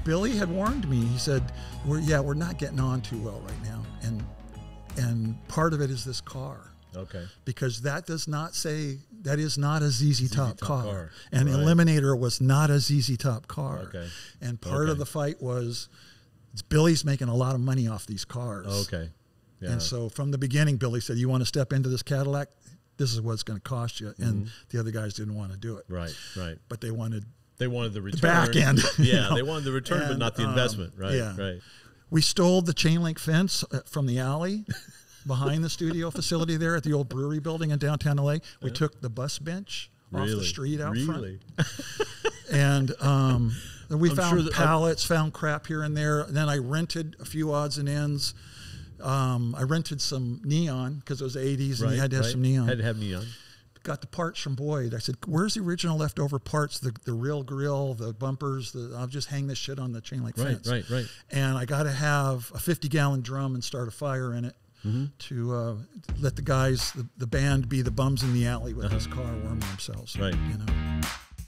Billy had warned me. He said, we're not getting on too well right now. And part of it is this car. Okay. Because that is not a ZZ Top car. And right. Eliminator was not a ZZ Top car. Okay. And part of the fight was Billy's making a lot of money off these cars. Okay. Yeah. And so from the beginning, Billy said, you want to step into this Cadillac? This is what it's going to cost you. And the other guys didn't want to do it. Right, right. But they wanted the return. Back end. Yeah, they wanted the return, but not the investment. Right, yeah. right. We stole the chain link fence from the alley behind the studio facility there at the old brewery building in downtown LA. We took the bus bench off the street out front. And we found pallets, found crap here and there. And then I rented a few odds and ends. I rented some neon because it was the 80s and you had to have some neon. Had to have neon. Got the parts from Boyd. I said, where's the original leftover parts, the real grill, the bumpers, I'll just hang this shit on the chain link fence. Right. And I got to have a 50-gallon drum and start a fire in it to let the guys, the band, be the bums in the alley with this car warming themselves. Right. You know.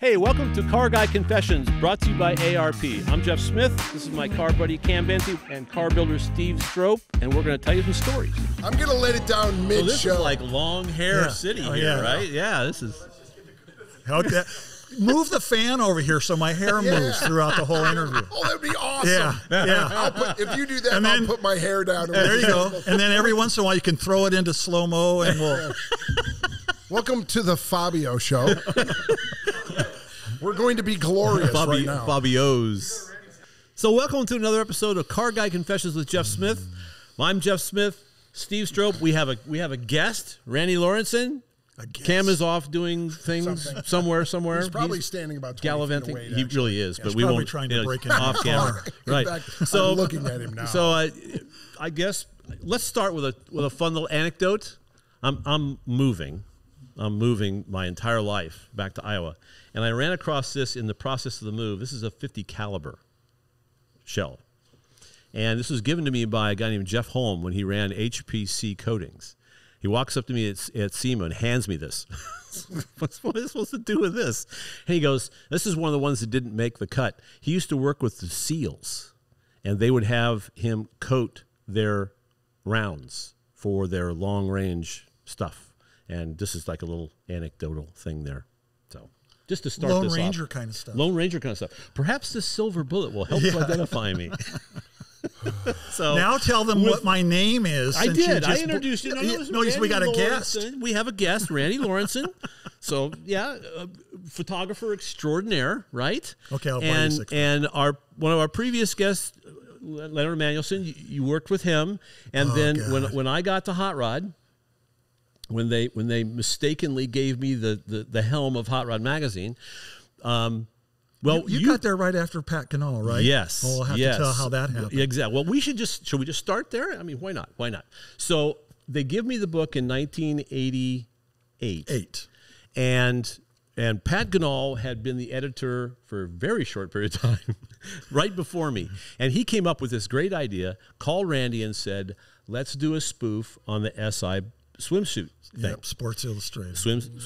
Hey, welcome to Car Guy Confessions, brought to you by ARP. I'm Jeff Smith. This is my car buddy Cam Benty and car builder Steve Strope, and we're going to tell you some stories. I'm going to let it down mid-show. So this is like long hair city here, right? Yeah, this is... Okay. Move the fan over here so my hair moves throughout the whole interview. Oh, that'd be awesome. Yeah. If you do that, I'll put my hair down. There you go. And then every once in a while you can throw it into slow-mo and we'll... Welcome to the Fabio Show. We're going to be glorious right now. Fabio's. So welcome to another episode of Car Guy Confessions with Jeff Smith. I'm Jeff Smith. Steve Strope. We have a guest, Randy Lawrenson. Cam is off doing things somewhere. He's probably standing about 20 gallivanting. feet away. He really is, but we won't. Trying to break in off camera. Right. In fact, I'm looking at him now. So I guess let's start with a fun little anecdote. I'm moving my entire life back to Iowa, and I ran across this in the process of the move. This is a 50 caliber shell, and this was given to me by a guy named Jeff Holm when he ran HPC Coatings. He walks up to me at SEMA and hands me this. What am I supposed to do with this? And he goes, this is one of the ones that didn't make the cut. He used to work with the SEALs, and they would have him coat their rounds for their long-range stuff. And this is like a little anecdotal thing there. So just to start Lone Ranger kind of stuff. Lone Ranger kind of stuff. Perhaps this silver bullet will help to identify me. So now tell them what my name is. I did. I introduced you. No, we got a guest. We have a guest, Randy Lawrenson. So yeah, photographer extraordinaire, right? Okay, I'll buy you 6. And one of our previous guests, Leonard Emanuelson, you worked with him, and then when I got to Hot Rod. When they mistakenly gave me the helm of Hot Rod Magazine, you got there right after Pat Canal, right? Yes. Well, we'll have to tell how that happened. Exactly. Well, should we just start there? I mean, why not? Why not? So they give me the book in 1988. And Pat Ganal had been the editor for a very short period of time, right before me. And he came up with this great idea, called Randy and said, let's do a spoof on the SI swimsuit thing. Yep, Sports Illustrated.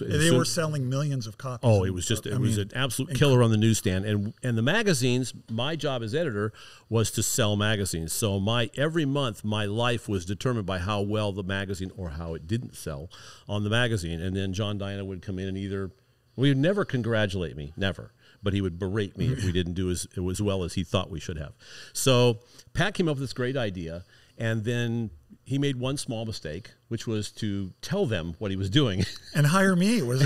They were selling millions of copies. Oh, it was an absolute killer on the newsstand. And the magazines, my job as editor was to sell magazines. So every month my life was determined by how well the magazine or how it didn't sell on the magazine. And then John Diana would come in and he would never congratulate me, never. But he would berate me if we didn't do as well as he thought we should have. So Pat came up with this great idea, and then he made one small mistake, which was to tell them what he was doing. And hire me was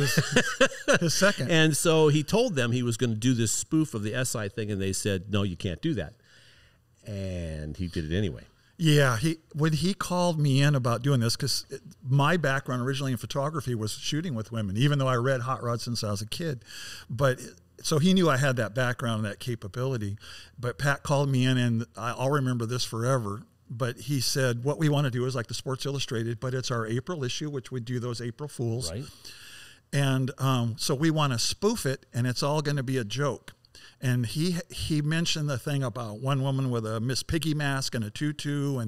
his second. And so he told them he was going to do this spoof of the SI thing, and they said, no, you can't do that. And he did it anyway. Yeah, when he called me in about doing this, because my background originally in photography was shooting with women, even though I read Hot Rod since I was a kid. But so he knew I had that background and that capability. But Pat called me in, and I'll remember this forever. But he said, what we want to do is like the Sports Illustrated, but it's our April issue, which we do those April Fools. Right. And so we want to spoof it, and it's all going to be a joke. And he mentioned the thing about one woman with a Miss Piggy mask and a tutu,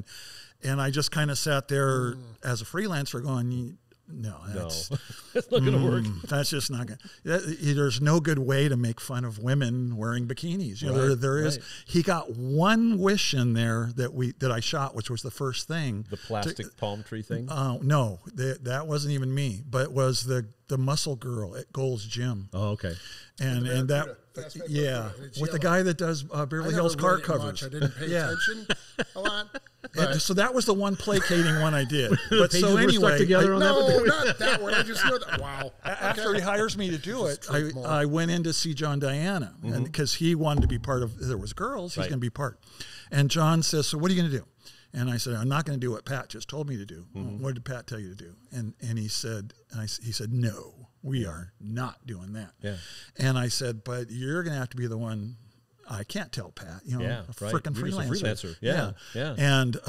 and I just kind of sat there as a freelancer going, No, that's That's not going to work. That's just not going to. There's no good way to make fun of women wearing bikinis. You know, there is. He got one wish in there that I shot, which was the first thing. The plastic palm tree thing? No, that wasn't even me, but it was the muscle girl at Gold's Gym. Oh, okay. And that, yeah, with the guy that does Beverly Hills car covers. I didn't pay attention a lot. So that was the one placating one I did. But Pages so were anyway, stuck together on no, not that one. I just know that. Wow. After he hires me to do it, I went in to see John Diana, and because he wanted to be part of. There was girls, he's going to be part. And John says, "So what are you going to do?" And I said, "I'm not going to do what Pat just told me to do." Well, what did Pat tell you to do? And he said, "No, we are not doing that." Yeah. And I said, "But you're going to have to be the one." I can't tell Pat, a freaking freelancer. Yeah. And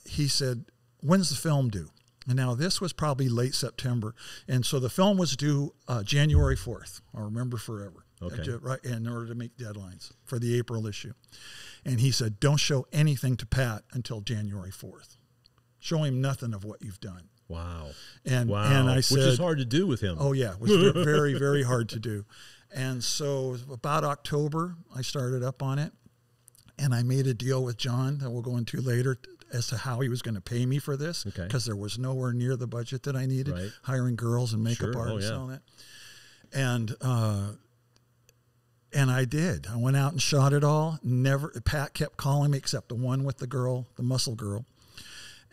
he said, "When's the film due?" And now this was probably late September, and so the film was due January 4th. I'll remember forever. Okay. Right, in order to make deadlines for the April issue. And he said, "Don't show anything to Pat until January 4th. Show him nothing of what you've done." Wow. And I said, which is hard to do with him. Oh yeah, it was very, very hard to do. And so about October, I started up on it, and I made a deal with John that we'll go into later as to how he was going to pay me for this, because there was nowhere near the budget that I needed, hiring girls and makeup artists and all that. And I did. I went out and shot it all. Pat kept calling me, except the one with the girl, the muscle girl.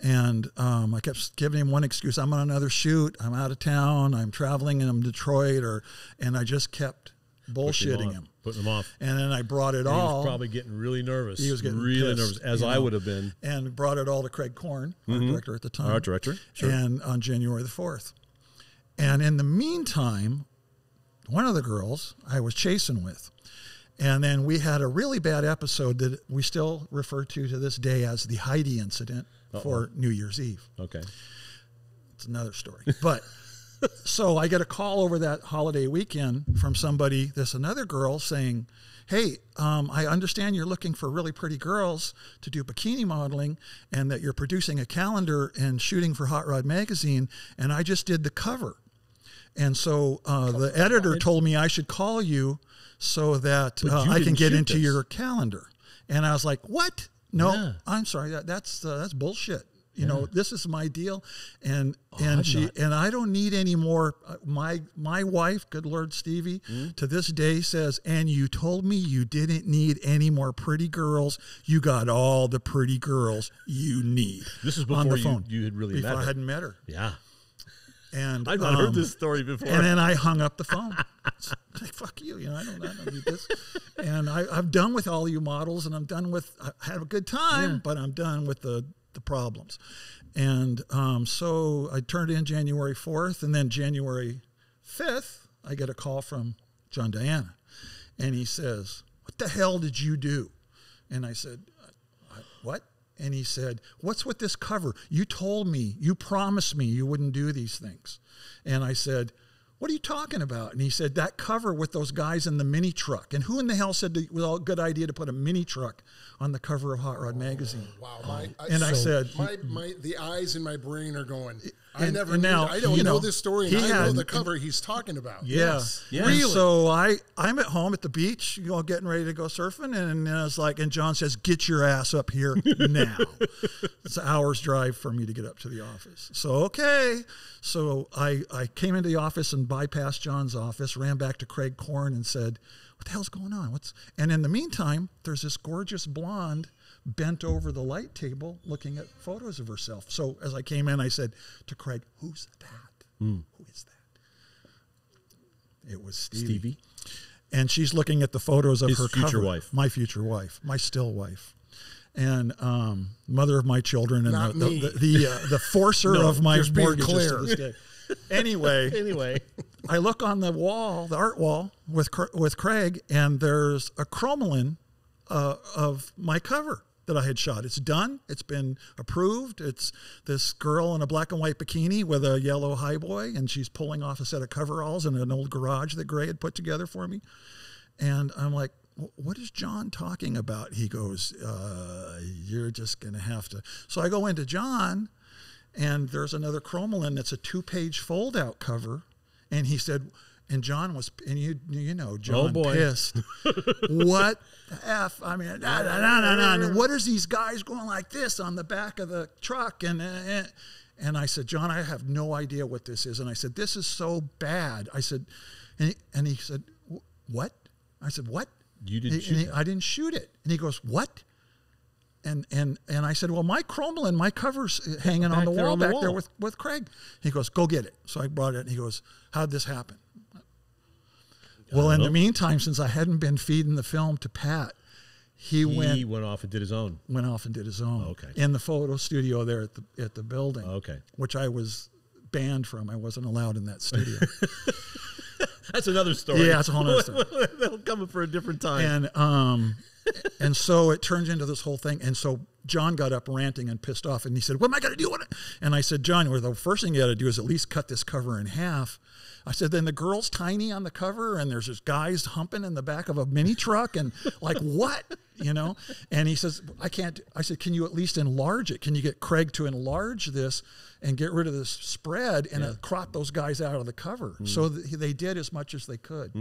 And I kept giving him one excuse. I'm on another shoot. I'm out of town. I'm traveling and I'm in Detroit. And I just kept bullshitting him. Putting him off. And then I brought it all. He was probably getting really nervous. He was getting really pissed, nervous, as I would have been. And brought it all to Craig Korn, our director at the time. Our director, sure. And on January the 4th. And in the meantime, one of the girls I was chasing with. And then we had a really bad episode that we still refer to this day as the Heidi incident for New Year's Eve. Okay. It's another story. But so I get a call over that holiday weekend from somebody, another girl saying, "Hey, I understand you're looking for really pretty girls to do bikini modeling and that you're producing a calendar and shooting for Hot Rod Magazine. And I just did the cover. And so the editor told me I should call you so that I can get into your calendar." And I was like, "What? No, I'm sorry. That's bullshit. You know, this is my deal." And I don't need any more. My wife, good Lord Stevie, to this day says, "And you told me you didn't need any more pretty girls. You got all the pretty girls you need." This is before on the phone. you had really met her. I hadn't met her. Yeah. And I've not heard this story before. And then I hung up the phone. Like, fuck you, I don't need this. And I'm done with all you models, and I had a good time, but I'm done with the problems. And so I turned in January 4th, and then January 5th, I get a call from John Diana. And he says, "What the hell did you do?" And I said, "What?" And he said, "What's with this cover? You told me, you promised me you wouldn't do these things." And I said, "What are you talking about?" And he said, "That cover with those guys in the mini truck." And who in the hell said it was a good idea to put a mini truck on the cover of Hot Rod Magazine? Wow. I said, the eyes in my brain are going, I don't know this story, and I know the cover he's talking about. Yes. Really? And so I'm at home at the beach, getting ready to go surfing, and I was like, and John says, "Get your ass up here now." It's an hour's drive for me to get up to the office. So, okay. So I came into the office and bypassed John's office, ran back to Craig Korn and said, "What the hell's going on? And in the meantime, there's this gorgeous blonde bent over the light table looking at photos of herself. So as I came in, I said to Craig, "Who's that? Who is that?" It was Stevie. And she's looking at the photos of her future cover. wife. My future wife, my still wife. And mother of my children, and the forcer of my mortgages to this day. Anyway, I look on the wall, the art wall with Craig, and there's a chromalin of my cover that I had shot. It's done. It's been approved. It's this girl in a black and white bikini with a yellow highboy, and she's pulling off a set of coveralls in an old garage that Gray had put together for me. And I'm like, "What is John talking about?" He goes, "You're just going to have to." So I go into John, And there's another Cromolyn that's a 2-page fold-out cover. And he said, and John was, and you know, John pissed. What the F? I mean, and what is these guys going like this on the back of the truck? And I said, John, I have no idea what this is. And I said, this is so bad. I said, and he said, what? I said, what? You didn't shoot it? I didn't shoot it. And he goes, what? And I said, well, my Cromolyn, my cover's hanging on the wall back there with Craig. He goes, go get it. So I brought it, and he goes, how'd this happen? Well, in the meantime, since I hadn't been feeding the film to Pat, he went off and did his own. Went off and did his own. Okay. In the photo studio there at the building. Okay. Which I was banned from. I wasn't allowed in that studio. That's another story. Yeah, that's a whole other story. That'll come for a different time. And so it turns into this whole thing. And so John got up ranting and pissed off, and he said, what am I going to do with it? And I said, John, well, the first thing you got to do is at least cut this cover in half. I said, then the girl's tiny on the cover, and there's just guys humping in the back of a mini truck, and like, what? You know? And he says, I can't. I said, can you at least enlarge it? Can you get Craig to enlarge this and get rid of this spread and crop those guys out of the cover? Mm-hmm. So they did as much as they could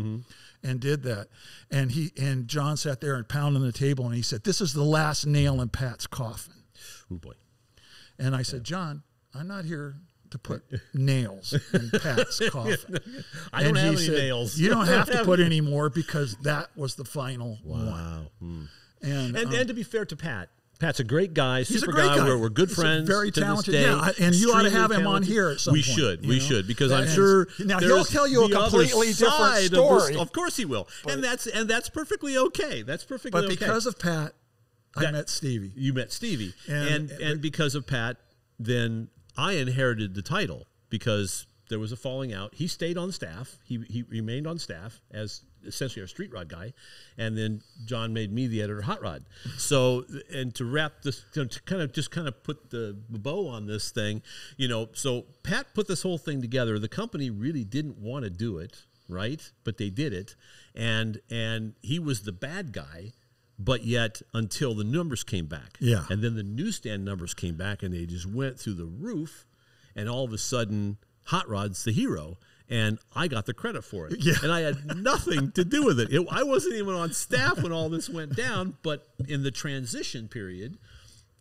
and did that. And John sat there and pounded on the table, and he said, this is the last nail in Pat's coffin. Oh, boy. And I said, John, I'm not here to put nails in Pat's coffin. I don't have any nails. You don't have to put any more because that was the final one. Wow. And to be fair to Pat, Pat's a great guy, he's super a great guy. We're good friends. Very talented. Yeah, and you ought to have him on here at some we point. We should, because I'm sure now he'll tell you a completely different story. Of course he will, and that's perfectly okay. That's perfectly okay. But because of Pat, I met Stevie. You met Stevie, and because of Pat, then I inherited the title because there was a falling out. He stayed on staff. He remained on staff as essentially our street rod guy, and then John made me the editor of Hot Rod. So, and to wrap this, to kind of put the bow on this thing, you know, so Pat put this whole thing together. The company really didn't want to do it, right? But they did it, and he was the bad guy. But yet, until the numbers came back. Yeah. And then the newsstand numbers came back, and they just went through the roof, and all of a sudden, Hot Rod's the hero, and I got the credit for it. Yeah. And I had nothing to do with it. I wasn't even on staff when all this went down, but in the transition period,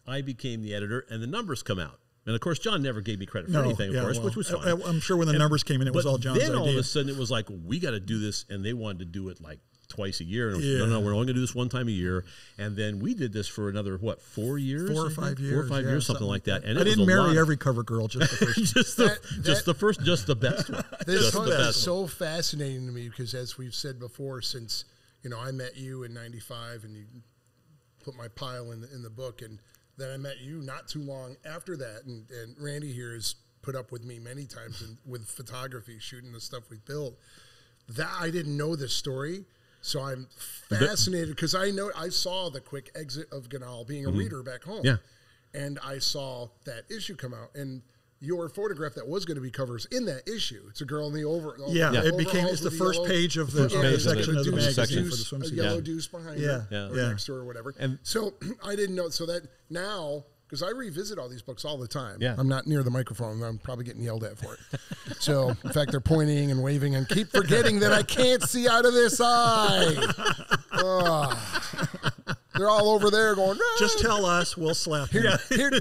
I became the editor, and the numbers come out. And, of course, John never gave me credit for anything, of course, which was fine. I'm sure when the numbers came in, it was all John's idea. Then all of a sudden, it was like, we got to do this, and they wanted to do it like twice a year. And no, we're only going to do this one time a year. And then we did this for another, 4 years? 4 or 5 years. 4 or 5 years, something like that. And I didn't marry every cover girl, just the first. just the best one. This is so fascinating to me because, as we've said before, since I met you in '95 and you put my pile in the book, and then I met you not too long after that, and Randy here has put up with me many times with photography, shooting the stuff we built. That I didn't know this story. So I'm fascinated because I saw the quick exit of Ganal being a reader back home. Yeah. And I saw that issue come out. And your photograph that was going to be covers in that issue. It's a girl in the it's the first page of the section of the magazine for the swimsuit. A yellow deuce behind her, or next to her or whatever. And so I didn't know. So that now, because I revisit all these books all the time. Yeah. I'm not near the microphone. I'm probably getting yelled at for it. So, in fact, they're pointing and waving and keep forgetting that I can't see out of this eye. They're all over there going, ah. Just tell us, we'll slap you.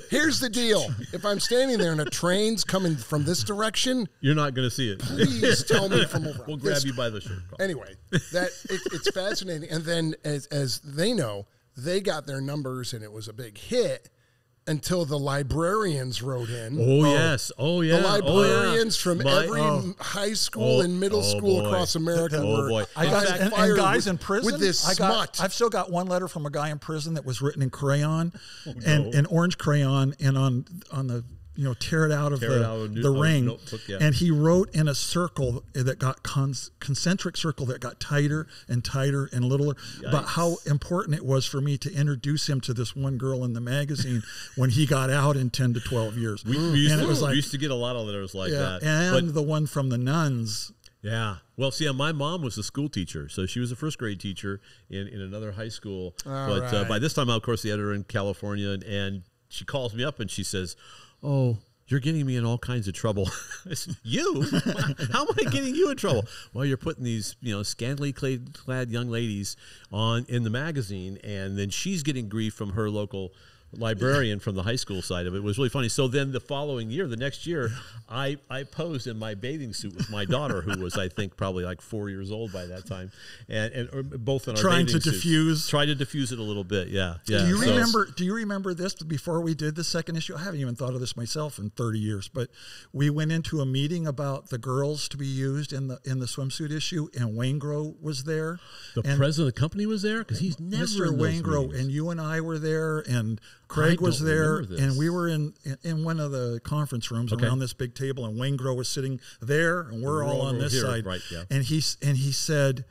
Here's the deal. If I'm standing there and a train's coming from this direction, you're not going to see it. Please tell me from over. We'll grab you by the shirt. Anyway, it's fascinating. And then, as they know, they got their numbers and it was a big hit. Until the librarians wrote in. Oh, yes. Oh, yeah. The librarians from every high school and middle school across America were and guys in prison. With this smut. I've still got one letter from a guy in prison that was written in crayon and orange crayon and on the tear it out of the ring. Notebook, and he wrote in a circle that got concentric circle that got tighter and tighter and littler about how important it was for me to introduce him to this one girl in the magazine when he got out in 10 to 12 years. We used to get a lot of letters like that. And the one from the nuns. Yeah. Well, see, my mom was a school teacher, so she was a first grade teacher in another high school. By this time, of course, the editor in California, and she calls me up and she says, "Oh, You're getting me in all kinds of trouble. I said, you? How am I getting you in trouble? Well, you're putting these, scantily clad young ladies in the magazine, and then she's getting grief from her local librarian from the high school side of it. It was really funny. So then the following year, the next year, I posed in my bathing suit with my daughter, who was, I think, probably like 4 years old by that time, and both in our trying bathing to suits. Try to diffuse it a little bit. Yeah. Do you remember this before we did the second issue? I haven't even thought of this myself in 30 years, but we went into a meeting about the girls to be used in the swimsuit issue, and Waingro was there. The president of the company was there, because he's never Mr. in those Waingro, meetings. and you and I were there, and Craig was there, and we were in one of the conference rooms around this big table, and Waingro was sitting there, and we're all on this side. Right, yeah. And he said,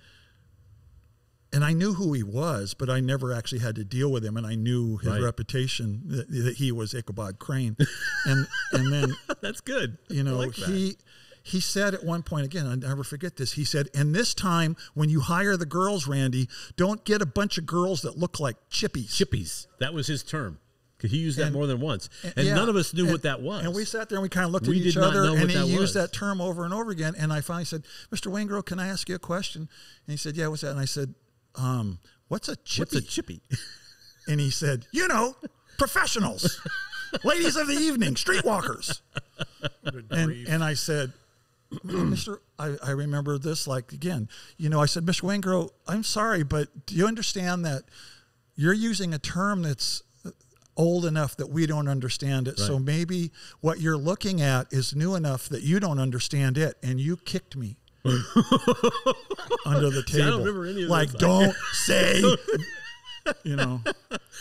and I knew who he was, but I never actually had to deal with him, and I knew his reputation that he was Ichabod Crane, and then that's good. He said at one point, again, I'll never forget this, he said, and this time when you hire the girls, Randy, don't get a bunch of girls that look like chippies. Chippies. That was his term. He used that more than once. And none of us knew what that was. And we sat there and we kind of looked at each other, and he used that term over and over again. And I finally said, Mr. Waingro, can I ask you a question? And he said, yeah, what's that? And I said, what's a chippy? What's a chippy? And he said, professionals, ladies of the evening, streetwalkers. And I said, I remember this again. I said, Mr. Waingro, I'm sorry, but do you understand that you're using a term that's old enough that we don't understand it? Right. So maybe what you're looking at is new enough that you don't understand it, and you kicked me under the table. See, I don't remember any of this. Don't say...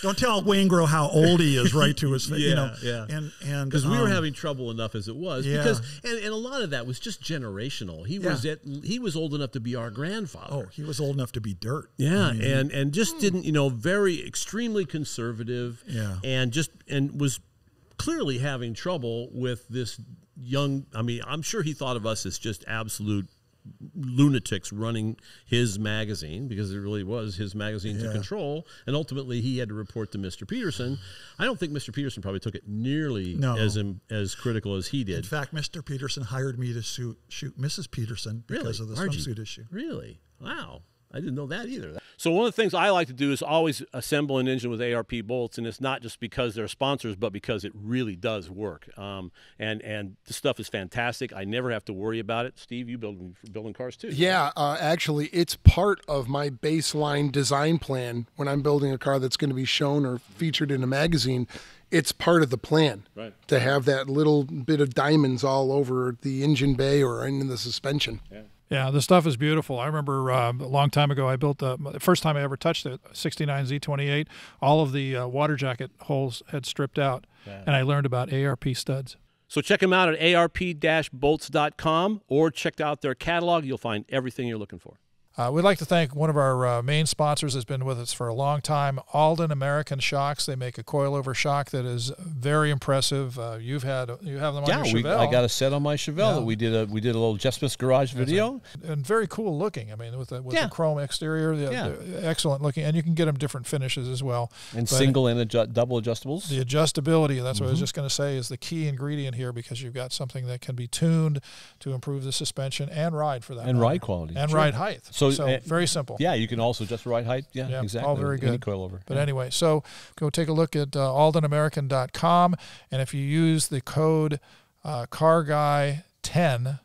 don't tell Waingro how old he is right to his face. Yeah. And because we were having trouble enough as it was, because and a lot of that was just generational. He was old enough to be our grandfather. Oh, he was old enough to be dirt. Yeah, and just didn't very extremely conservative. Yeah, and was clearly having trouble with this young. I mean, I'm sure he thought of us as just absolute lunatics running his magazine, because it really was his magazine to control, and ultimately he had to report to Mr. Peterson. I don't think Mr. Peterson probably took it nearly as critical as he did. In fact, Mr. Peterson hired me to shoot Mrs. Peterson because of the swimsuit issue. Really? Wow. I didn't know that either. So one of the things I like to do is always assemble an engine with ARP bolts, and it's not just because they're sponsors, but because it really does work. And the stuff is fantastic. I never have to worry about it. Steve, you building cars too? Yeah, actually, it's part of my baseline design plan when I'm building a car that's going to be shown or featured in a magazine. It's part of the plan to have that little bit of diamonds all over the engine bay or in the suspension. Yeah. Yeah, the stuff is beautiful. I remember a long time ago, I built the first time I ever touched it, 69 Z28. All of the water jacket holes had stripped out, and I learned about ARP studs. So check them out at arp-bolts.com, or check out their catalog. You'll find everything you're looking for. We'd like to thank one of our main sponsors has been with us for a long time, Alden American Shocks. They make a coilover shock that is very impressive. You have them on your Chevelle. I got a set on my Chevelle that we did a little Jeff Smith's Garage video. And very cool looking. I mean, with the chrome exterior, they're excellent looking, and you can get them different finishes as well. And single and double adjustables. The adjustability, that's what I was just going to say, is the key ingredient here, because you've got something that can be tuned to improve the suspension and ride for that. And ride quality. And ride height. So very simple. Yeah, you can also adjust ride height. Yeah, exactly. All very good. Any coilover. But anyway, so go take a look at aldenamerican.com, and if you use the code CarGuy10,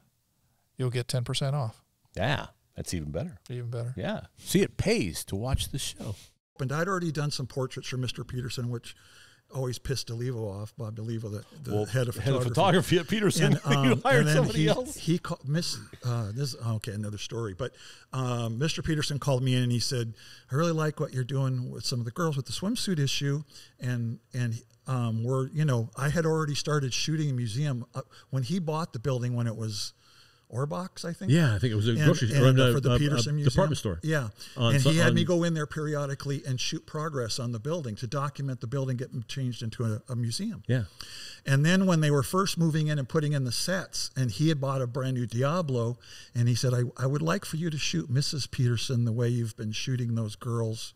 you'll get 10% off. Yeah, that's even better. Even better. Yeah. See, it pays to watch the show. And I'd already done some portraits for Mr. Peterson, which always pissed DeLevo off. Bob DeLevo, the head of photography at Peterson. And, you hired somebody else. He called another story. But Mr. Peterson called me in and he said, "I really like what you're doing with some of the girls with the swimsuit issue." And I had already started shooting a museum when he bought the building, when it was Orbox, I think. Yeah, I think it was a grocery store for the Peterson Museum. Department store. Yeah, and he had me go in there periodically and shoot progress on the building to document the building getting changed into a museum. Yeah, and then when they were first moving in and putting in the sets, and he had bought a brand new Diablo, and he said, I would like for you to shoot Mrs. Peterson the way you've been shooting those girls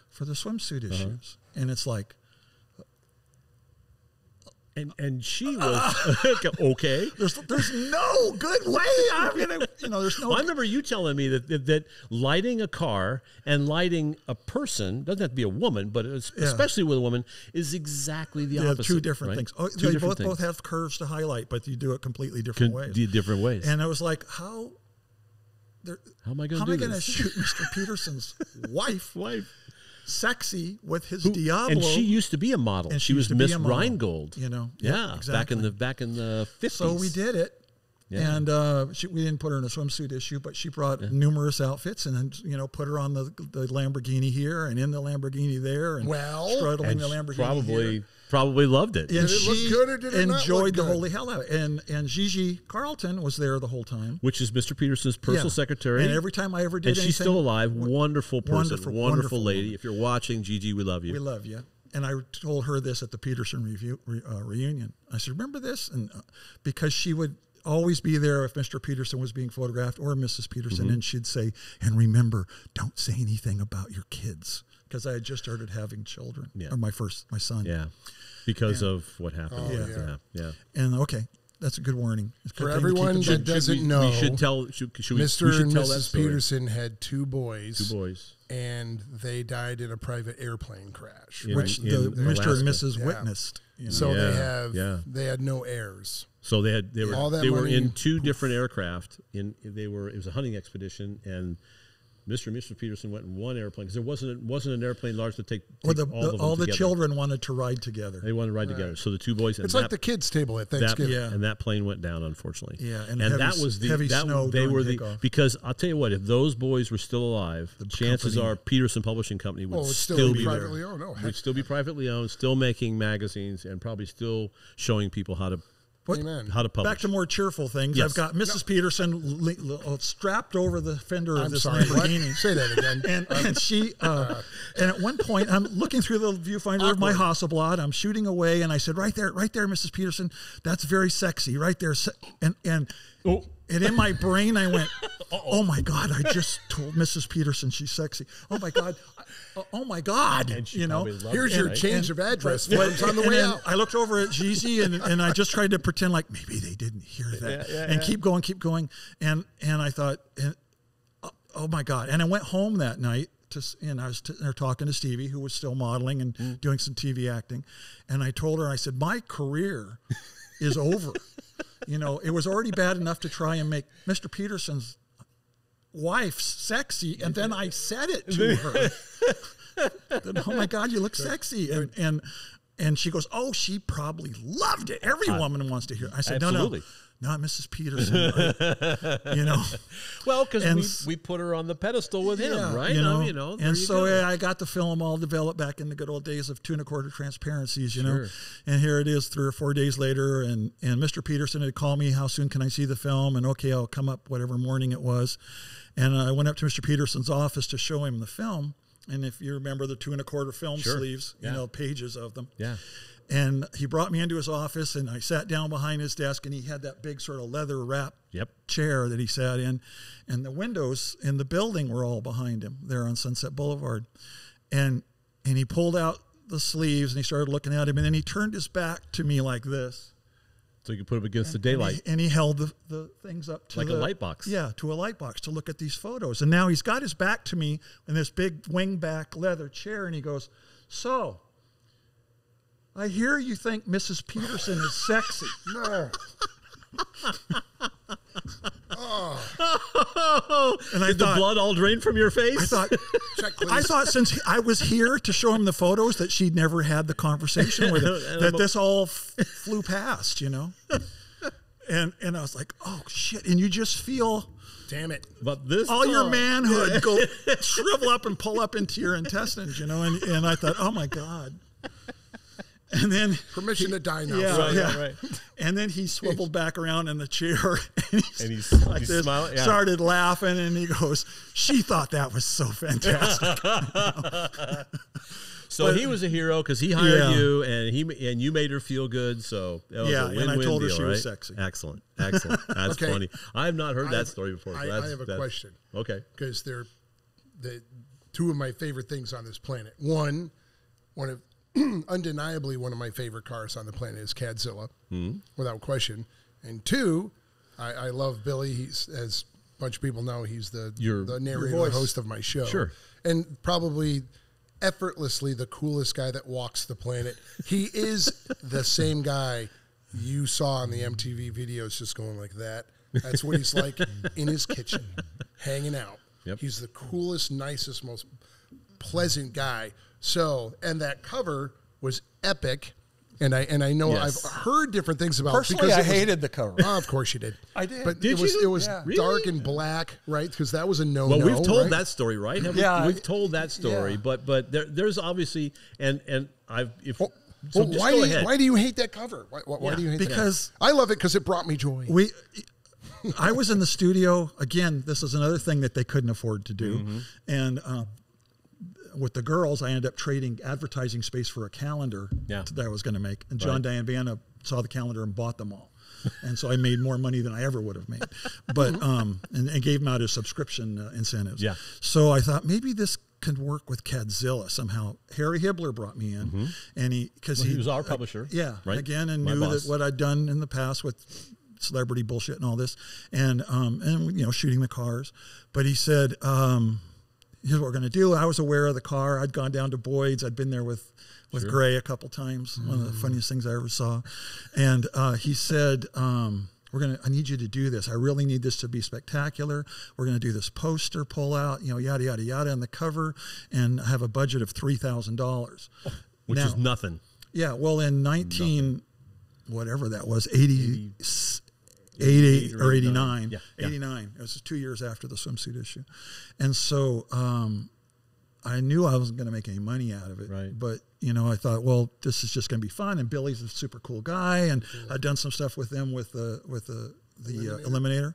for the swimsuit issues. And it's like, And she was okay. There's no good way. I'm gonna, there's no. Well, I remember you telling me that lighting a car and lighting a person, doesn't have to be a woman, but especially with a woman, is exactly the opposite. Two different right? things. Oh, Two they different both things. have curves to highlight, but you do it completely different ways. Different ways. And I was like, how am I going to do this? shoot Mr. Peterson's wife? Sexy with his Diablo, and she used to be a model. And she was Miss Rheingold. Yeah, exactly. back in the 50s. So we did it, and we didn't put her in a swimsuit issue, but she brought numerous outfits, and then put her on the Lamborghini here and in the Lamborghini there, and struggling the Lamborghini here. Probably loved it. And did it look good or did it not enjoyed look the good? holy hell out of it. And Gigi Carlton was there the whole time. Which is Mr. Peterson's personal secretary. And every time I ever did and anything. she's still alive. Wonderful person. Wonderful lady. woman. If you're watching, Gigi, we love you. We love you. And I told her this at the Peterson reunion. I said, remember this? And because she would always be there if Mr. Peterson was being photographed or Mrs. Peterson. And she'd say, and remember, don't say anything about your kids. Because I had just started having children. Yeah. Or my son. Yeah. Because of what happened. Yeah. And that's a good warning. For everyone that doesn't know, we should tell. Should we Mr. and tell that Mrs. story? Peterson had two boys. And they died in a private airplane crash, which the Mr. and Mrs. witnessed. So they had no heirs. So they were in two poof. different aircraft. It was a hunting expedition, and Mr. and Mrs. Peterson went in one airplane because there wasn't an airplane large to take all of them the children wanted to ride together. They wanted to ride together. So the two boys. It's like the kids' table at Thanksgiving. And that plane went down, unfortunately. Yeah, and that was the heavy snow. They were takeoff. because I'll tell you what, if those boys were still alive, chances are Peterson Publishing Company would still be privately owned. Oh, would still be privately owned, still making magazines, and probably still showing people how to. How to publish. Back to more cheerful things. Yes. I've got Mrs. Peterson strapped over the fender of this Lamborghini. Say that again. And she, and at one point, I'm looking through the viewfinder of my Hasselblad. I'm shooting away, and I said, "Right there, Mrs. Peterson. That's very sexy, right there." And in my brain, I went, "Oh my God! I just told Mrs. Peterson she's sexy. Oh my God! Oh my God!" And she here's your change of address forms on the way out. I looked over at Gigi and I just tried to pretend like maybe they didn't hear that and keep going. And I thought, oh my God. And I went home that night and I was there talking to Stevie, who was still modeling and doing some TV acting. And I told her, I said, my career is over. It was already bad enough to try and make Mr. Peterson's wife sexy, and then I said it to her. Oh my God, you look sexy. And she goes, oh, she probably loved it. Every woman wants to hear it. I said, absolutely. No, not Mrs. Peterson. Well, because we put her on the pedestal with him, right? And so I got the film all developed back in the good old days of 2 1/4 transparencies, And here it is 3 or 4 days later, and Mr. Peterson had called me, how soon can I see the film? And okay, I'll come up whatever morning it was. And I went up to Mr. Peterson's office to show him the film. And if you remember the 2 1/4 film sleeves, pages of them. Yeah. And he brought me into his office, and I sat down behind his desk, and he had that big sort of leather wrap chair that he sat in. And the windows in the building were all behind him there on Sunset Boulevard. And he pulled out the sleeves, and he started looking at him, and then he turned his back to me like this. So you could put them against the daylight. And he held the things up to like a light box. Yeah, to a light box to look at these photos. And now he's got his back to me in this big wingback leather chair, and he goes, so, I hear you think Mrs. Peterson is sexy. No. And Did the blood all drain from your face? I thought since I was here to show him the photos that she'd never had the conversation with him, that this all flew past, And I was like, oh shit! And you just feel, damn it, but this all your manhood go shrivel up and pull up into your intestines, And I thought, oh my God. And then permission to die now. Right. And then he swiveled back around in the chair and he's like he's this, smiling, started laughing, and he goes, she thought that was so fantastic. So he was a hero because he hired you, and you made her feel good. So that was a win-win and I told her deal, she right? was sexy. Excellent. That's funny. I have not heard that story before. So I have a question. Okay. Because they're the two of my favorite things on this planet. One of undeniably one of my favorite cars on the planet is Cadzilla, without question. And 2, I love Billy. He's, as a bunch of people know, he's the narrator, host of my show. Sure. And probably effortlessly the coolest guy that walks the planet. He is the same guy you saw on the MTV videos, just going like that. That's what he's like in his kitchen, hanging out. Yep. He's the coolest, nicest, most pleasant guy. So, and that cover was epic. And I know I've heard different things about it. Personally, I hated the cover. Oh, of course you did. I did. But Did it was Yeah. dark and black, right? Because that was a no-no. Well, we've told right? that story, right? We've told that story, but there's obviously and I've if Well, so well, just why go do ahead. why do you hate that cover? Why do you hate Because that? I love it because it brought me joy. I was in the studio again. This is another thing that they couldn't afford to do, and with the girls, I ended up trading advertising space for a calendar that I was going to make. And John Diane Vanna saw the calendar and bought them all. And so I made more money than I ever would have made, but and gave them out as subscription incentives. Yeah. So I thought maybe this could work with Cadzilla somehow. Harry Hibbler brought me in, and he was our publisher. Right. Again, and My knew boss. that what I'd done in the past with celebrity bullshit and all this, and shooting the cars. But he said, here's what we're going to do. I was aware of the car. I'd gone down to Boyd's. I'd been there with Gray a couple times. One of the funniest things I ever saw. And he said, I need you to do this. I really need this to be spectacular. We're going to do this poster pull out, yada, yada, yada on the cover. And I have a budget of $3,000. Which is nothing. Yeah. Well, in whatever that was, 88 or 89. Yeah. 89. It was 2 years after the swimsuit issue. And so I knew I wasn't going to make any money out of it. Right. But, I thought, well, this is just going to be fun. And Billy's a super cool guy. And I'd done some stuff with them with the Eliminator.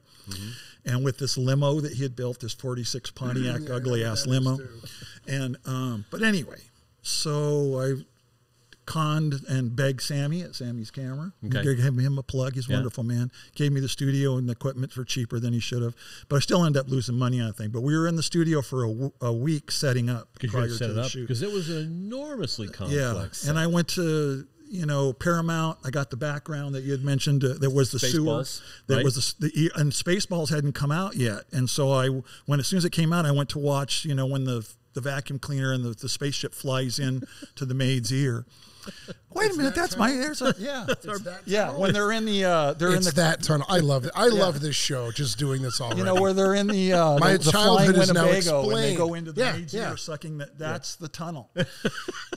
And with this limo that he had built, this 46 Pontiac ugly-ass limo. And but anyway, so I conned and begged Sammy at Sammy's Camera. Okay. Gave him a plug. He's a wonderful man. Gave me the studio and the equipment for cheaper than he should have. But I still ended up losing money on the thing. But we were in the studio for a week setting up prior to the shoot. Because it was enormously complex. Yeah, and I went to Paramount. I got the background that you had mentioned. That was the sewer. That was and Spaceballs hadn't come out yet. And so as soon as it came out, I went to watch. When the vacuum cleaner and the spaceship flies in to the maid's ear. Wait a minute, that's my when they're in the that tunnel. I love it. I love this show. Just doing this already. Where they're in the my the childhood flying is now Winnebago and they explained. go into the maid's ear sucking that's the tunnel.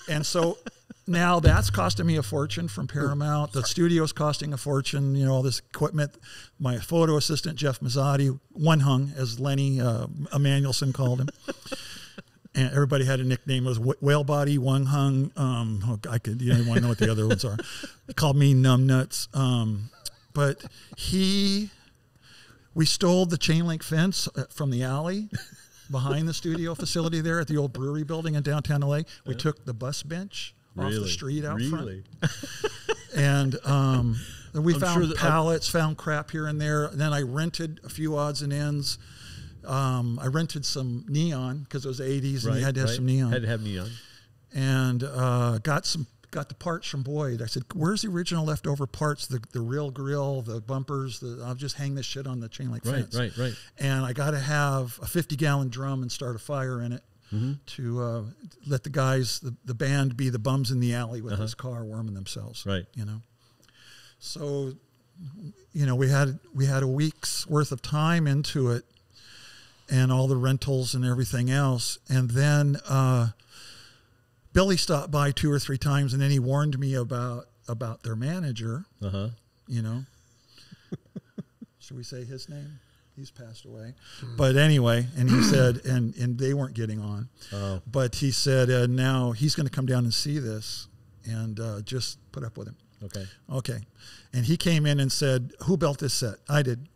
And so now that's costing me a fortune from Paramount. The studio's costing a fortune. All this equipment. My photo assistant Jeff Mazzotti, one hung, as Lenny Emanuelson called him. And everybody had a nickname. It was Whale Body, One Hung. You don't want to know what the other ones are. They called me Numbnuts. But we stole the chain link fence from the alley behind the studio facility there at the old brewery building in downtown LA. We took the bus bench off the street out front. And we found pallets, found crap here and there. And then I rented a few odds and ends. I rented some neon because it was the 80s and you had to have some neon. Had to have neon. And got the parts from Boyd. I said, "Where's the original leftover parts? The real grill, the bumpers. I'll just hang this shit on the chain link fence." Right. And I got to have a 50-gallon drum and start a fire in it to let the guys, the band, be the bums in the alley with this car warming themselves. Right. So, we had a week's worth of time into it. And all the rentals and everything else. And then Billy stopped by 2 or 3 times, and then he warned me about their manager. Should we say his name? He's passed away. But anyway, and he said, and they weren't getting on. But he said, now he's going to come down and see this and just put up with him. Okay. And he came in and said, "Who built this set?" I did.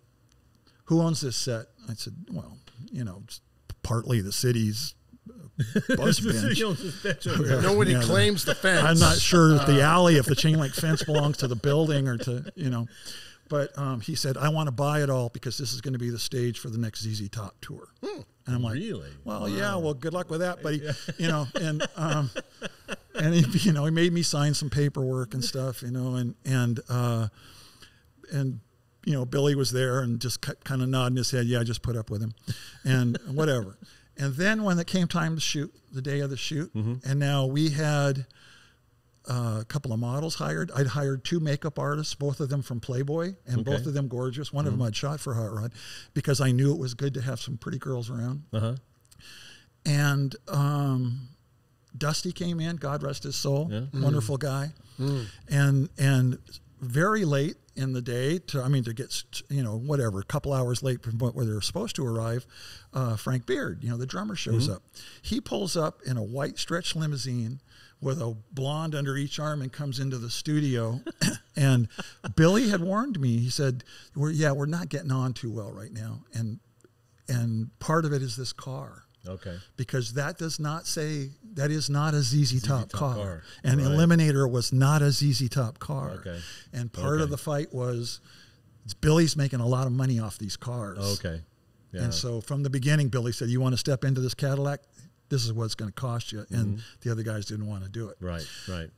"Who owns this set?" I said, "Well, it's partly the city's bus bench." Nobody claims the fence. I'm not sure if the alley, if the chain link fence belongs to the building or to, But he said, "I want to buy it all because this is going to be the stage for the next ZZ Top tour." And I'm like, really? Well, yeah. Well, good luck with that, buddy. You know, and he, you know, he made me sign some paperwork and stuff. You know, and you know, Billy was there and just kind of nodding his head. Yeah, I just put up with him, and whatever. And then when it came time to shoot, the day of the shoot, and now we had a couple of models hired. I'd hired 2 makeup artists, both of them from Playboy, and both of them gorgeous. One of them I'd shot for Hot Rod because I knew it was good to have some pretty girls around. And Dusty came in, God rest his soul, wonderful guy, and very late in the day to get, you know, whatever, a couple hours late from where they were supposed to arrive, Frank Beard, you know, the drummer, shows up. He pulls up in a white stretch limousine with a blonde under each arm and comes into the studio. And Billy had warned me. He said, we're not getting on too well right now. And part of it is this car. Okay. Because that is not a ZZ Top car. And Eliminator was not a ZZ Top car. Okay. And part of the fight was Billy's making a lot of money off these cars. Okay. Yeah. And so from the beginning, Billy said, you want to step into this Cadillac? This is what it's going to cost you. And the other guys didn't want to do it. Right.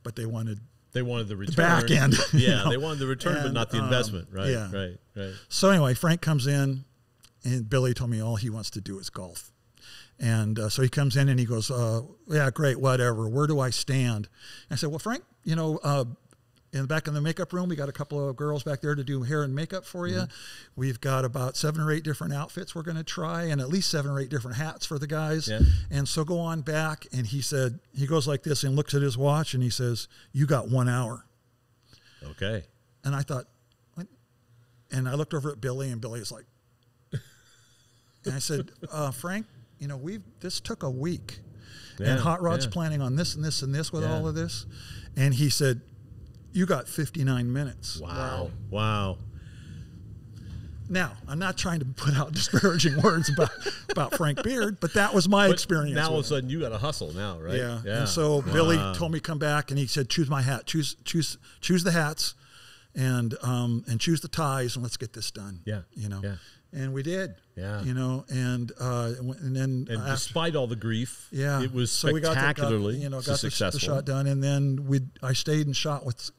But they wanted the return. The back end. Yeah, they wanted the return, but not the investment. Right. Yeah. Right. So anyway, Frank comes in, and Billy told me all he wants to do is golf. And so he comes in and he goes, yeah, great, whatever. Where do I stand? And I said, well, Frank, you know, in the back of the makeup room, we got a couple of girls back there to do hair and makeup for you. We've got about 7 or 8 different outfits we're going to try, and at least 7 or 8 different hats for the guys. Yeah. And so go on back. And he said, he goes like this and looks at his watch and he says, you got 1 hour. Okay. And I thought, what? And I looked over at Billy, and Billy was like, and I said, Frank, you know, this took a week, and Hot Rod's planning on this and this and this with all of this. And he said, you got 59 minutes. Wow. Now, I'm not trying to put out disparaging words about Frank Beard, but that was my experience. Now all of a sudden you got to hustle now, right? Yeah. And so Billy told me come back, and he said, choose my hat, choose the hats, and choose the ties, and let's get this done. Yeah. You know. Yeah. And we did. Yeah. You know, and then despite all the grief, it was so spectacularly we got successful. the shot done, and then I stayed and shot with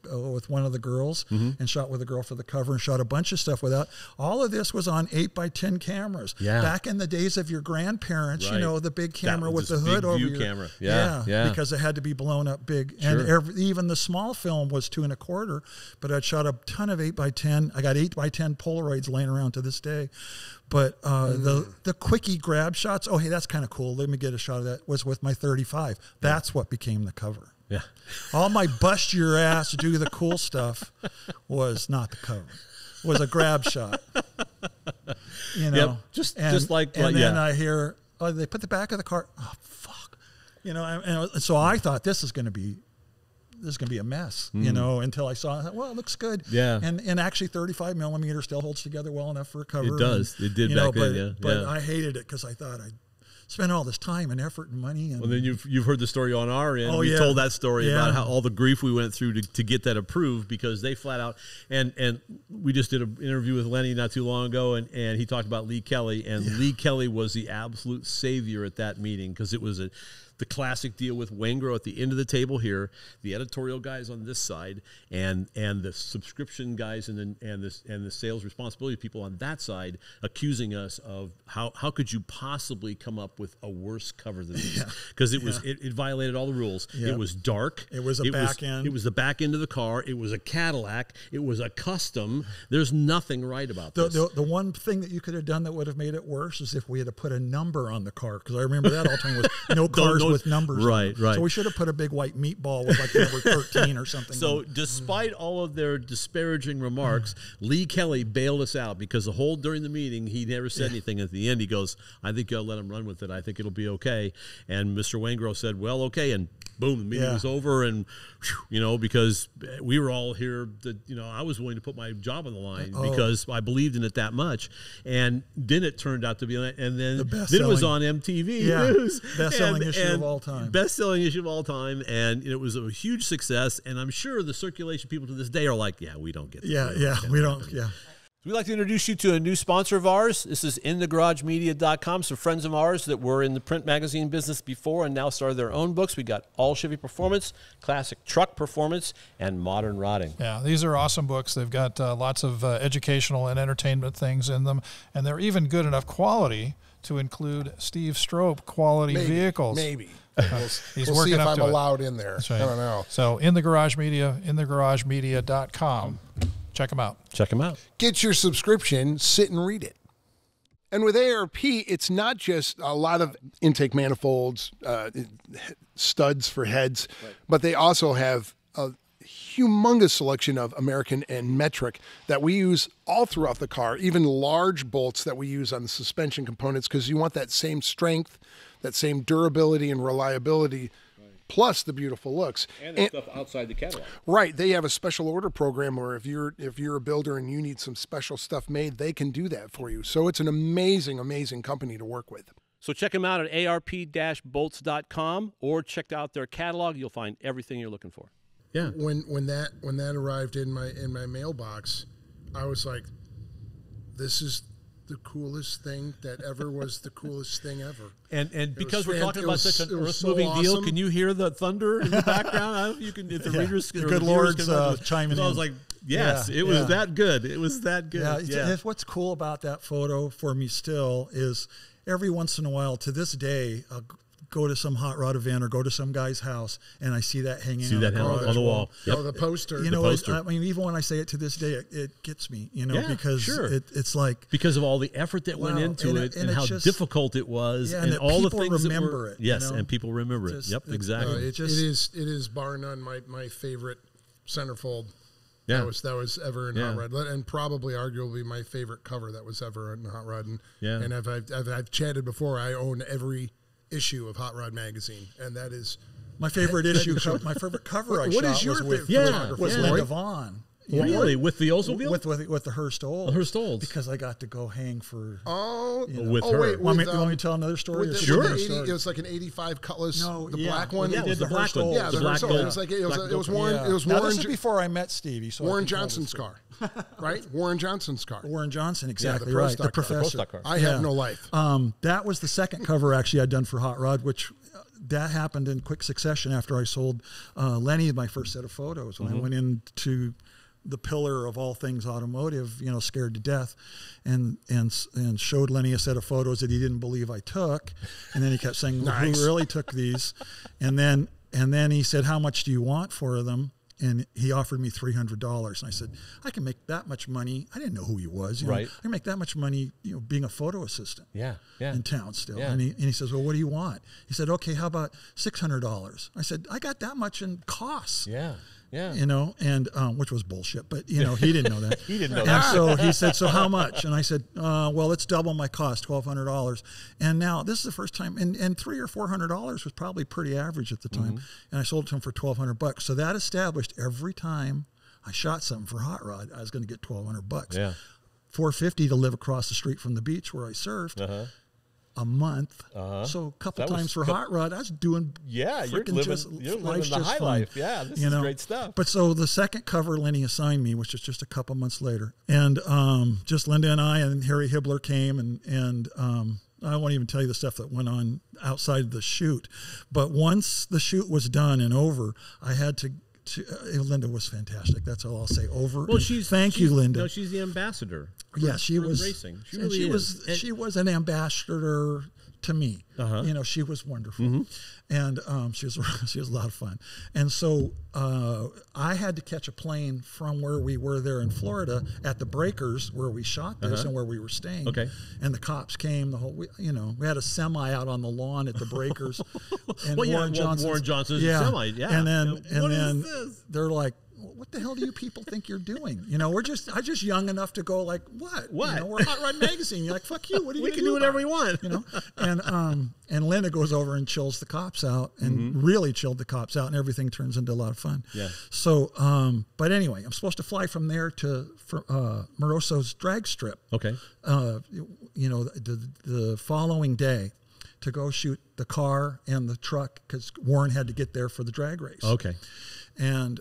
one of the girls, and shot with a girl for the cover, and shot a bunch of stuff without. All of this was on 8x10 cameras. Yeah. Back in the days of your grandparents, you know, the big camera with the hood big over view camera. Yeah. Because it had to be blown up big, Sure. and even the small film was 2 1/4. But I'd shot a ton of 8x10. I got 8x10 Polaroids laying around to this day. But the quickie grab shots, oh, hey, that's kind of cool. Let me get a shot of that, was with my 35. That's what became the cover. Yeah. All my bust your ass, do the cool stuff was not the cover. It was a grab shot. You know? Yep. Just like then I hear, oh, they put the back of the car. Oh, fuck. You know, and so I thought this is going to be a mess, you know, until I saw it. Well, it looks good. Yeah. And actually 35 millimeter still holds together well enough for a cover. It does. It did back then, But I hated it because I thought I'd spent all this time and effort and money. And well, then you've heard the story on our end. Oh, we told that story Yeah. about how all the grief we went through to get that approved, because they flat out, and we just did an interview with Lenny not too long ago, and he talked about Lee Kelly, and Lee Kelly was the absolute savior at that meeting, because it was the classic deal with Waingro at the end of the table here, the editorial guys on this side, and the subscription guys and the sales responsibility people on that side accusing us of how could you possibly come up with a worse cover than this, because it violated all the rules. It was dark. It was back end. It was the back end of the car. It was a Cadillac. It was a custom. There's nothing right about this. The one thing that you could have done that would have made it worse is if we had to put a number on the car, because I remember that all the time was no cars with numbers. Right. So we should have put a big white meatball with like number 13 or something. So despite all of their disparaging remarks, Lee Kelly bailed us out, because the whole during the meeting he never said anything. At the end he goes, I think I'll let him run with it. I think it'll be okay. And Mr. Waingro said, well, okay. And boom, the meeting was over. And, you know, because we were all here that, you know, I was willing to put my job on the line because I believed in it that much. And then it turned out to be, and then it was on MTV News. Best-selling issue of all time. Best-selling issue of all time. And it was a huge success. And I'm sure the circulation people to this day are like, yeah, we don't get that. We don't. We'd like to introduce you to a new sponsor of ours. This is InTheGarageMedia.com. Some friends of ours that were in the print magazine business before and now started their own books. We got All Chevy Performance, Classic Truck Performance, and Modern Rotting. Yeah, these are awesome books. They've got lots of educational and entertainment things in them, and they're even good enough quality to include Steve Strope quality vehicles. Maybe. He's we'll working see if up I'm to allowed in there. That's right. I don't know. So In The Garage Media, InTheGarageMedia.com. Check them out. Check them out. Get your subscription, sit and read it. And with ARP, it's not just a lot of intake manifolds, studs for heads, but they also have a humongous selection of American and metric that we use all throughout the car, even large bolts that we use on the suspension components, because you want that same strength, that same durability and reliability, plus the beautiful looks. And stuff outside the catalog. Right. They have a special order program where if you're a builder and you need some special stuff made, they can do that for you. So it's an amazing, amazing company to work with. So check them out at arp-bolts.com or check out their catalog. You'll find everything you're looking for. Yeah. When that arrived in my mailbox, I was like, this is the coolest thing that ever was the coolest thing ever. And because we're talking it about was- such an it was so earth-moving deal, awesome. can you hear the thunder in the background? I don't know if you can, if the readers, the or good the viewers Lord's, can chiming So I was in. like, yes, Yeah, it was yeah. that good. It was that good. Yeah, it's what's cool about that photo for me still is every once in a while, to this day, I'll go to some hot rod event or go to some guy's house and I see that hanging See on that the hanging garage on the wall. Yep. Oh, the poster. You know, poster. I mean, even when I say it to this day, it gets me, you know, Yeah, because sure. it's like, Because of all the effort that went Wow, into and it it- and and how it's just- difficult it was Yeah, and that all the people things that remember were, it, you yes, know? and people remember it. Just- Yep, it- exactly. it just- it is bar none my favorite centerfold Yeah. that was ever in Yeah. Hot Rod, and probably arguably my favorite cover that was ever in Hot Rod. And Yeah. and I've chatted before. I own every issue of Hot Rod magazine, and that is my favorite issue, my favorite cover I What shot is your was with, favorite photographer? was Yeah. Linda Vaughn. You know, Really? With the Oldsmobile? with the Hearst Olds. Hearst Olds. Because I got to go hang for. With oh her. wait, Want me with, to tell another story? with or the, should I with the start? 80, it was like an 85 Cutlass, No, the yeah. black one. Yeah, With the black Hearst one. Olds. Yeah, the black Hearst Olds. gold. It was like it was Black Warren. Yeah. It was Now, Warren. this is before I met Stevie. So I Warren can tell Johnson's this story. car, right? Warren Johnson's car. Warren Johnson, exactly Pro right. Stock The car. professor. Pro Stock car. I have no life. That was the second cover actually I'd done for Hot Rod, which that happened in quick succession after I sold Lenny my first set of photos. When I went into the pillar of all things automotive, you know, scared to death, and showed Lenny a set of photos that he didn't believe I took, and then he kept saying, well, Nice. "Who really took these?" And then he said, "How much do you want for them?" And he offered me $300, and I said, "I can make that much money." I didn't know who he was, you know. Right. I can make that much money, you know, being a photo assistant Yeah, yeah. in town still. Yeah. And he says, "Well, what do you want?" He said, "Okay, how about $600?" I said, "I got that much in costs." Yeah, yeah. You know, and which was bullshit, but you know, he didn't know that. He didn't know and that. so he said, "So how much?" And I said, "Well, it's double my cost, $1,200." And now this is the first time, and $300 or $400 was probably pretty average at the time. And I sold it to him for $1,200. So that established every time I shot something for Hot Rod, I was going to get $1,200. Yeah. $450 to live across the street from the beach where I surfed. A month, so a couple That was times for Hot Rod, I was doing Yeah, you're frickin' living just, the life's high just fun, life. Yeah, this you is know? great stuff. But so the second cover Lenny assigned me, which was just a couple months later, and just Linda and I and Harry Hibbler came, and I won't even tell you the stuff that went on outside the shoot. But once the shoot was done and over, I had to Linda was fantastic. That's all I'll say. Over. Well, And thank you, Linda. No, she's the ambassador. Yeah, she for was racing. She and really is. And- she was an ambassador to me. You know, she was wonderful, and she was a lot of fun. And so I had to catch a plane from where we were there in Florida at the Breakers where we shot this and where we were staying. Okay. And the cops came. You know, we had a semi out on the lawn at the Breakers. And Well, yeah, Warren Johnson's semi, yeah. And then What is then this? they're like, "What the hell do you people think you're doing?" You know, I'm just young enough to go like, "What? What? You know, we're Hot Rod Magazine." You're like, "Fuck you! What are you We gonna can do whatever about we want. it?" You know, and Linda goes over and chills the cops out, and really chilled the cops out, and everything turns into a lot of fun. Yeah. So, but anyway, I'm supposed to fly from there to Moroso's drag strip. Okay. You know, the following day, to go shoot the car and the truck because Warren had to get there for the drag race. Okay. and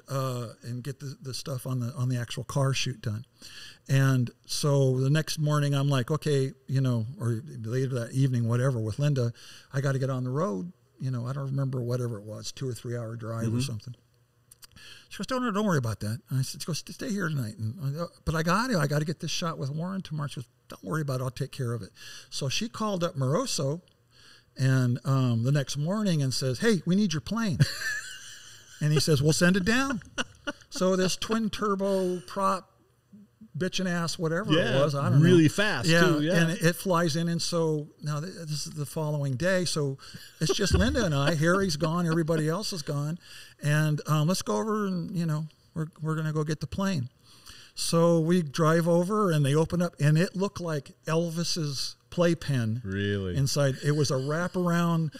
get the stuff on the actual car shoot done. And so the next morning I'm like, okay, you know, or later that evening, whatever, with Linda, I got to get on the road. You know, I don't remember whatever it was, 2 or 3 hour drive or something. She goes, don't worry about that. And I said, she goes, stay here tonight. And but I got to get this shot with Warren tomorrow. She goes, don't worry about it. I'll take care of it. So she called up Moroso and the next morning and says, hey, we need your plane. And he says, we'll send it down. So this twin turbo prop bitchin' ass, whatever it was, I don't know. Really fast, too. Yeah. And it flies in. And so now this is the following day. So it's just Linda and I. Harry's gone. Everybody else is gone. And let's go over and, you know, we're going to go get the plane. So we drive over and they open up and it looked like Elvis's playpen. Really? Inside. It was a wraparound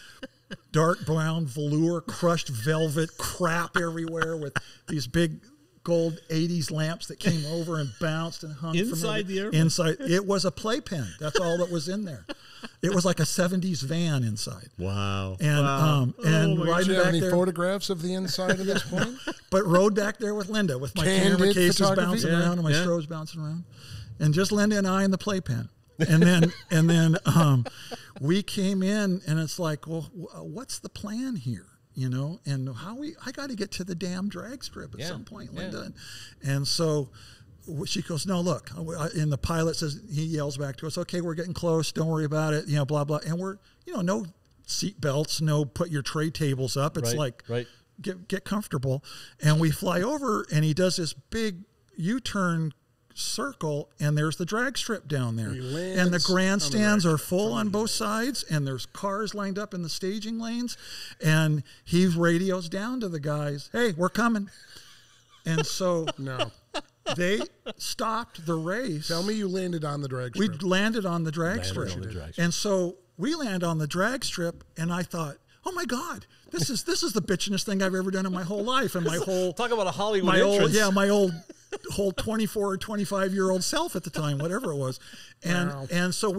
dark brown velour, crushed velvet crap everywhere with these big gold 80s lamps that came over and bounced and hung inside the airplane. Inside, it was a playpen. That's all that was in there. It was like a 70s van inside. Wow. And and riding Do you have back any there, photographs of the inside of this plane? but rode back there with Linda with my Candid camera cases photography? bouncing around and my strobes bouncing around, and just Linda and I in the playpen. And then we came in and it's like, well, what's the plan here? You know, and I got to get to the damn drag strip at some point, Linda. And so she goes, no, look, and the pilot says, he yells back to us, okay, we're getting close. Don't worry about it. You know, blah, blah. And we're, you know, no seat belts, no put your tray tables up. It's get comfortable. And we fly over and he does this big U-turn circle and there's the drag strip down there and the grandstands are full on both sides and there's cars lined up in the staging lanes and he radios down to the guys, hey, we're coming. And so they stopped the race. Tell me you landed on the drag strip. We landed on the drag strip. And so we land on the drag strip and I thought, oh my God, this is the bitchinest thing I've ever done in my whole life. And my whole talk about a Hollywood entrance. My whole 24 or 25-year-old self at the time, whatever it was. And so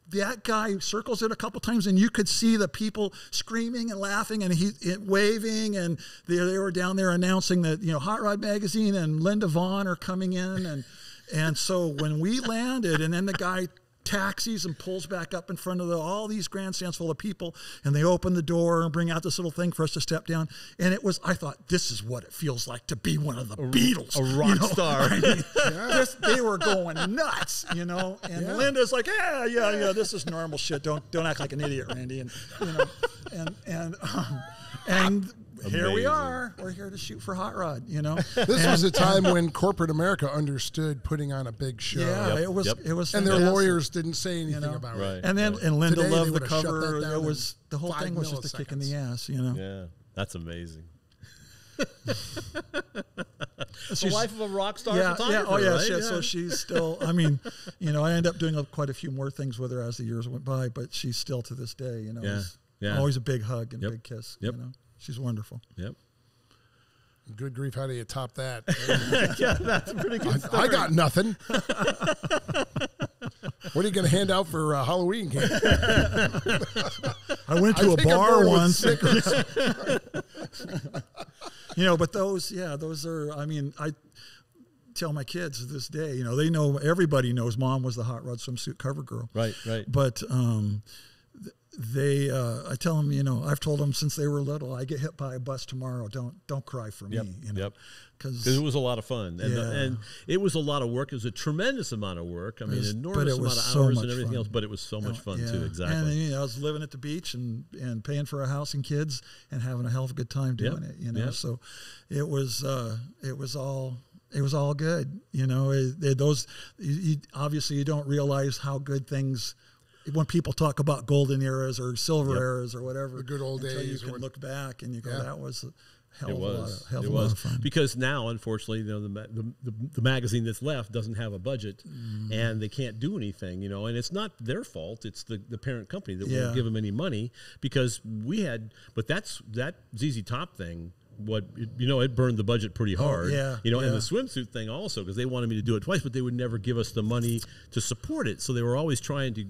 that guy circles it a couple times and you could see the people screaming and laughing and he waving and they were down there announcing that, you know, Hot Rod Magazine and Linda Vaughn are coming in and so when we landed and then the guy taxis and pulls back up in front of all these grandstands full of people and they open the door and bring out this little thing for us to step down and I thought this is what it feels like to be one of the Beatles, a rock star. I mean, they were going nuts, you know, and Linda's like, yeah, this is normal shit, don't act like an idiot, Randy, and you know, and here we are. We're here to shoot for Hot Rod, you know. This was a time when corporate America understood putting on a big show. Yeah, it was. It was, and their lawyers didn't say anything about it. And then Linda Today, loved the cover. It was the whole thing was just a kick in the ass, you know. Yeah, that's amazing. The life of a rock star photographer. Yeah, oh yeah, right? So she's still. I mean, you know, I ended up doing quite a few more things with her as the years went by, but she's still to this day, you know. Always a big hug and big kiss. You know. She's wonderful. Yep. Good grief, how do you top that? Yeah, that's a pretty good story. I got nothing. What are you going to hand out for Halloween candy? I went to a bar once. You know, but those are, I mean, I tell my kids to this day, you know, they know, everybody knows Mom was the Hot Rod swimsuit cover girl. Right. But I tell them, you know, I've told them since they were little, I get hit by a bus tomorrow. Don't cry for me. You know, because it was a lot of fun and it was a lot of work. It was a tremendous amount of work. I mean, enormous amount of hours and everything else, but it was so much fun too. Exactly. And you know, I was living at the beach and paying for a house and kids and having a hell of a good time doing it. You know, so it was all good. You know, obviously you don't realize how good things. When people talk about golden eras or silver eras or whatever, the good old days, you can look back and you go, that was a hell of a lot of fun. Because now, unfortunately, you know, the magazine that's left doesn't have a budget and they can't do anything, you know, and it's not their fault. It's the parent company that won't give them any money because but that ZZ Top thing, it burned the budget pretty hard. And the swimsuit thing also, because they wanted me to do it twice, but they would never give us the money to support it. So they were always trying to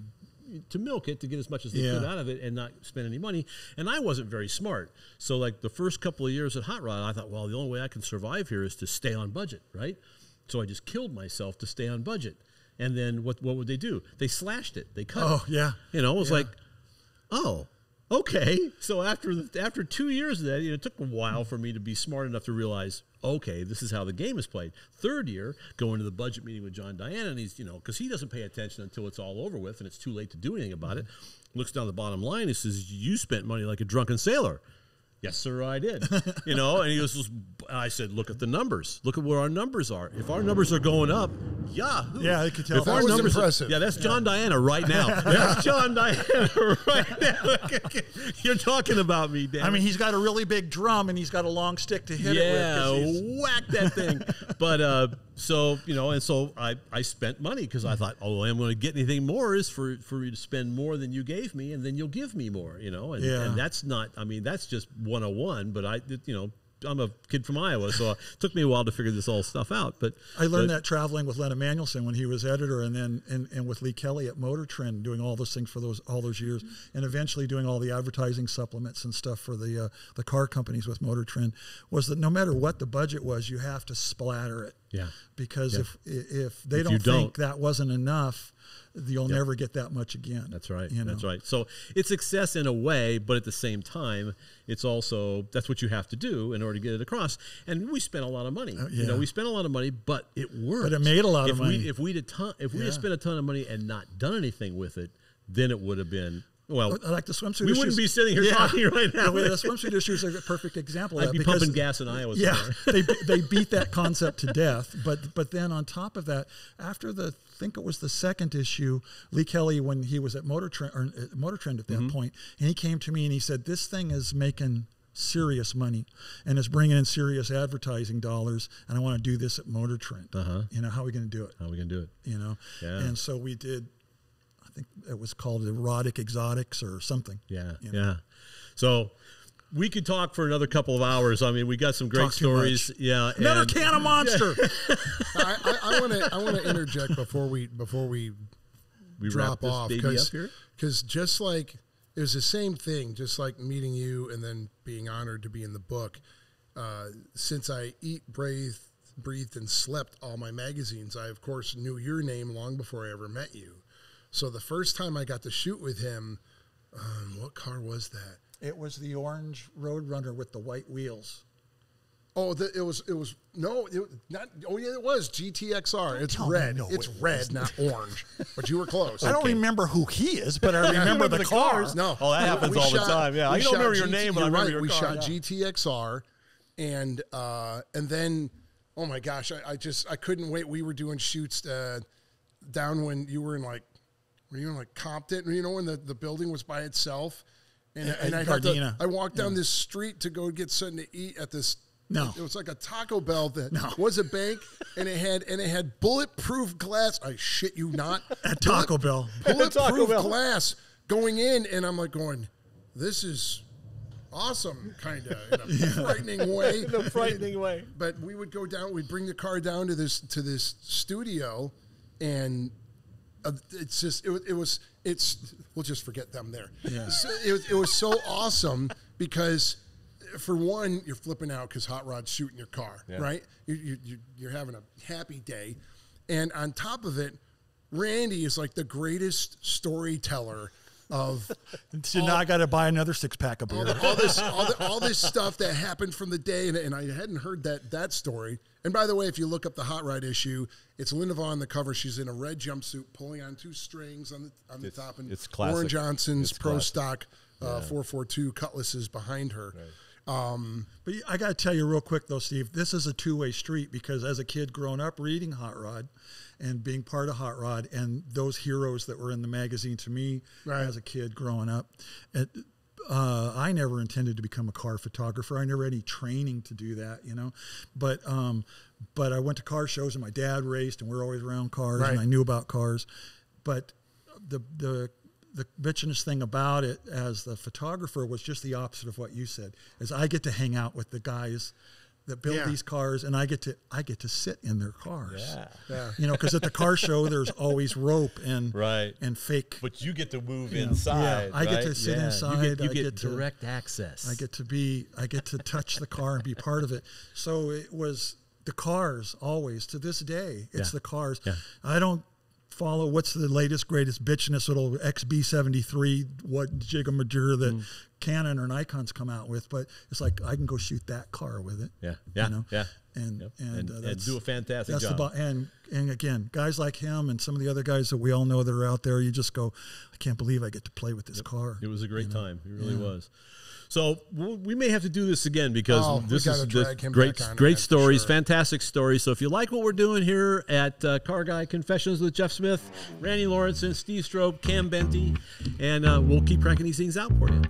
to milk it to get as much as they could out of it and not spend any money. And I wasn't very smart. So like the first couple of years at Hot Rod, I thought, well, the only way I can survive here is to stay on budget, right? So I just killed myself to stay on budget. And then what would they do? They slashed it. They cut it. Oh, yeah. You know, it was like, oh, okay. So after 2 years of that, it took a while for me to be smart enough to realize, okay, this is how the game is played. Third year, going to the budget meeting with John Diana, and he's, because he doesn't pay attention until it's all over with and it's too late to do anything about it. Looks down the bottom line, he says, you spent money like a drunken sailor. Yes, sir, I did. And he goes, I said, look at the numbers. Look at where our numbers are. If our numbers are going up, yahoo. Yeah, I could tell. If our was numbers impressive. that's John Diana right now. That's John Diana right now. You're talking about me, Dan. I mean, he's got a really big drum and he's got a long stick to hit it with. Yeah, whack that thing. But so I spent money because I thought, oh, I'm going to get anything more is for you to spend more than you gave me, and then you'll give me more, and that's not. I mean, that's just 101. But I'm a kid from Iowa, so it took me a while to figure this all stuff out. But I learned that traveling with Len Emanuelson when he was editor, and then and with Lee Kelly at Motor Trend, doing all those things for all those years, and eventually doing all the advertising supplements and stuff for the car companies with Motor Trend, was that no matter what the budget was, you have to splatter it. Yeah. Because if they don't think that wasn't enough, you'll never get that much again. That's right. That's right. So it's excess in a way, but at the same time, it's also, that's what you have to do in order to get it across. And we spent a lot of money. We spent a lot of money, but it worked. But it made a lot of money. If we had spent a ton of money and not done anything with it, then it would have been, well, like the swimsuit we issues. wouldn't be sitting here talking right now. The swimsuit issue is a perfect example of that. I'd be pumping gas in Iowa. Yeah, they beat that concept to death. But then on top of that, after I think it was the second issue, Lee Kelly, when he was at Motor Trend at that point, and he came to me and he said, "This thing is making serious money and is bringing in serious advertising dollars, and I want to do this at Motor Trend. How are we going to do it? And so we did. I think it was called Erotic Exotics or something. Yeah. So we could talk for another couple of hours. I mean, we got some great stories. Yeah. Another can of Monster. I want to interject before we drop off, because just like it was the same thing, just like meeting you and then being honored to be in the book. Since I eat, breathed, and slept all my magazines, I of course knew your name long before I ever met you. So the first time I got to shoot with him, what car was that? It was the orange Roadrunner with the white wheels. Oh, it was not. Oh yeah, it was GTXR. It's red. It's red, not orange. But you were close. I don't remember who he is, but I remember the cars. No, oh, that happens all the time. Yeah, I don't remember your name, but I remember your car. We shot GTXR, and then, oh my gosh, I couldn't wait. We were doing shoots down when you were in like. Were you in like Compton? When the building was by itself, and I walked down this street to go get something to eat at this. No, it was like a Taco Bell that was a bank, and it had bulletproof glass. I shit you not, at Taco Bell, bulletproof glass going in, and I'm like going, this is awesome, kind of in a frightening way. In a frightening way. But we would go down. We'd bring the car down to this studio, and. It's just we'll just forget them there. Yeah. It was so awesome because, for one, you're flipping out because Hot Rod's shooting your car, right? You're having a happy day, and on top of it, Randy is like the greatest storyteller of. So now I got to buy another 6-pack of beer. All this stuff that happened from the day, and I hadn't heard that story. And by the way, if you look up the Hot Rod issue, it's Linda Vaughn on the cover. She's in a red jumpsuit, pulling on 2 strings on the top, and it's classic. Warren Johnson's Pro Stock 442 cutlasses behind her. Right. But I got to tell you real quick, though, Steve, this is a two-way street, because as a kid growing up reading Hot Rod and being part of Hot Rod, and those heroes that were in the magazine to me as a kid growing up, I never intended to become a car photographer. I never had any training to do that, But I went to car shows, and my dad raced, and we were always around cars, and I knew about cars. But the bitchinest thing about it as the photographer was just the opposite of what you said, is I get to hang out with the guys that build these cars, and I get to sit in their cars. Yeah. You know, because at the car show there's always rope and fake. But you get to move inside. Yeah, I get to sit inside. You get direct access. I get to touch the car and be part of it. So it was the cars always to this day. It's the cars. Yeah. I don't follow what's the latest greatest bitch in this little XB73 what jigamajer that Canon or Nikon's come out with, but it's like I can go shoot that car with it. Yeah. You know? And do a fantastic job. And again, guys like him and some of the other guys that we all know that are out there, you just go, I can't believe I get to play with this car. It was a great time. It really was. So we may have to do this again because this is great stories, fantastic stories. So if you like what we're doing here at Car Guy Confessions with Jeff Smith, Randy Lawrence, and Steve Strope, Cam Benty, and we'll keep cranking these things out for you.